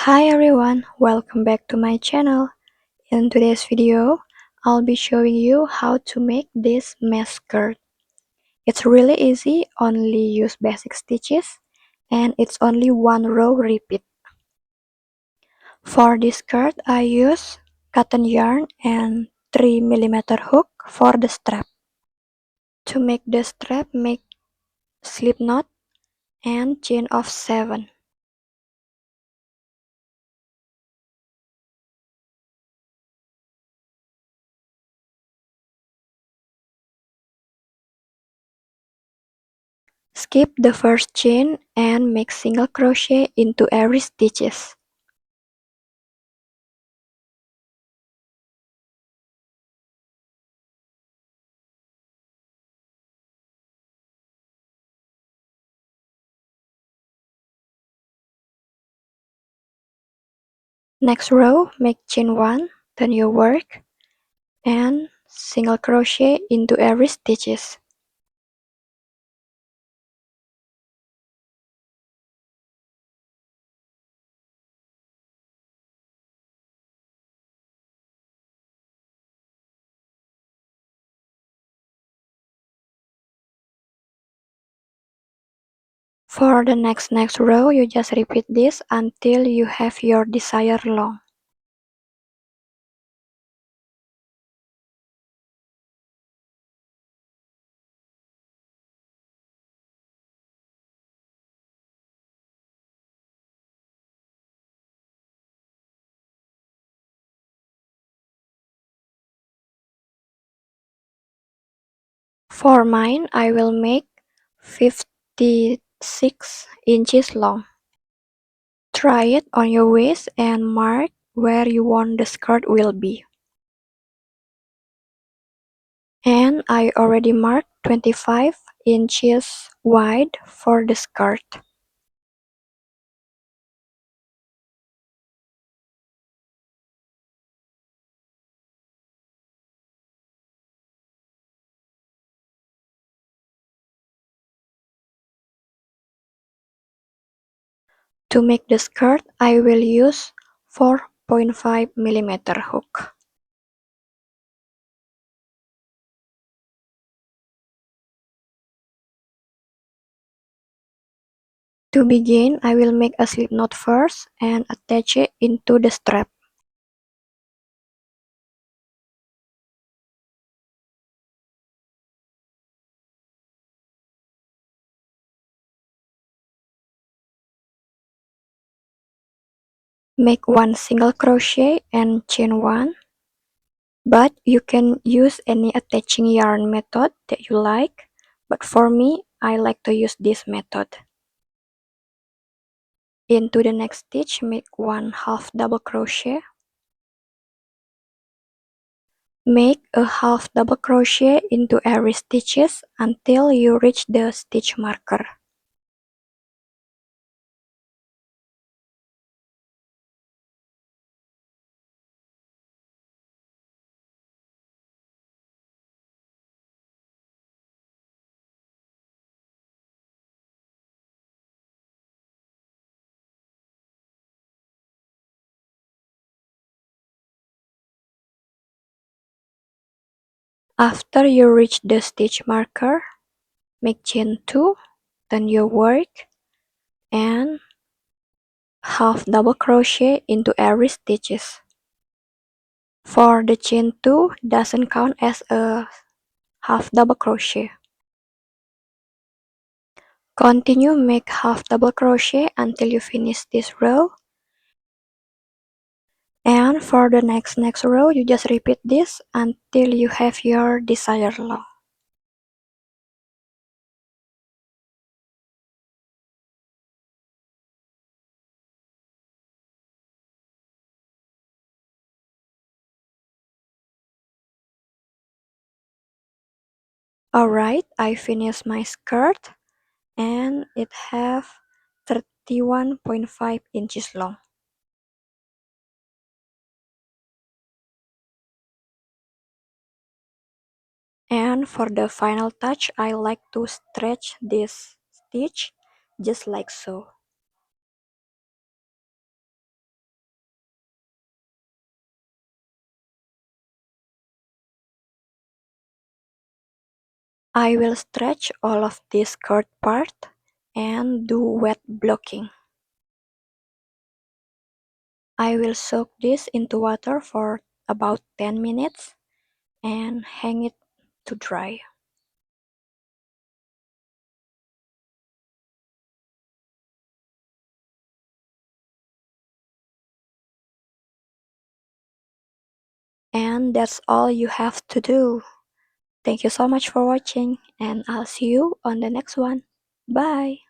Hi everyone, welcome back to my channel. In today's video, I'll be showing you how to make this mesh skirt. It's really easy, only use basic stitches, and it's only one row repeat. For this skirt, I use cotton yarn and 3mm hook for the strap. To make the strap, make slip knot and chain of 7. Skip the first chain and make single crochet into every stitches. Next row, make chain 1, then you work, and single crochet into every stitches. For the next row, you just repeat this until you have your desired long. For mine, I will make 56 inches long. Try it on your waist and mark where you want the skirt will be. And I already marked 25 inches wide for the skirt. To make the skirt, I will use 4.5mm hook. To begin, I will make a slip knot first and attach it into the strap. Make one single crochet and chain 1, but you can use any attaching yarn method that you like, but for me, I like to use this method. Into the next stitch, make one half double crochet. Make a half double crochet into every stitches until you reach the stitch marker. After you reach the stitch marker, make chain 2, then you work, and half double crochet into every stitches. For the chain 2 doesn't count as a half double crochet. Continue make half double crochet until you finish this row. And for the next row, you just repeat this until you have your desired long. Alright, I finished my skirt and it have 31.5 inches long. And for the final touch, I like to stretch this stitch just like so. I will stretch all of this skirt part and do wet blocking. I will soak this into water for about 10 minutes and hang it to dry. And that's all you have to do. Thank you so much for watching, and I'll see you on the next one. Bye.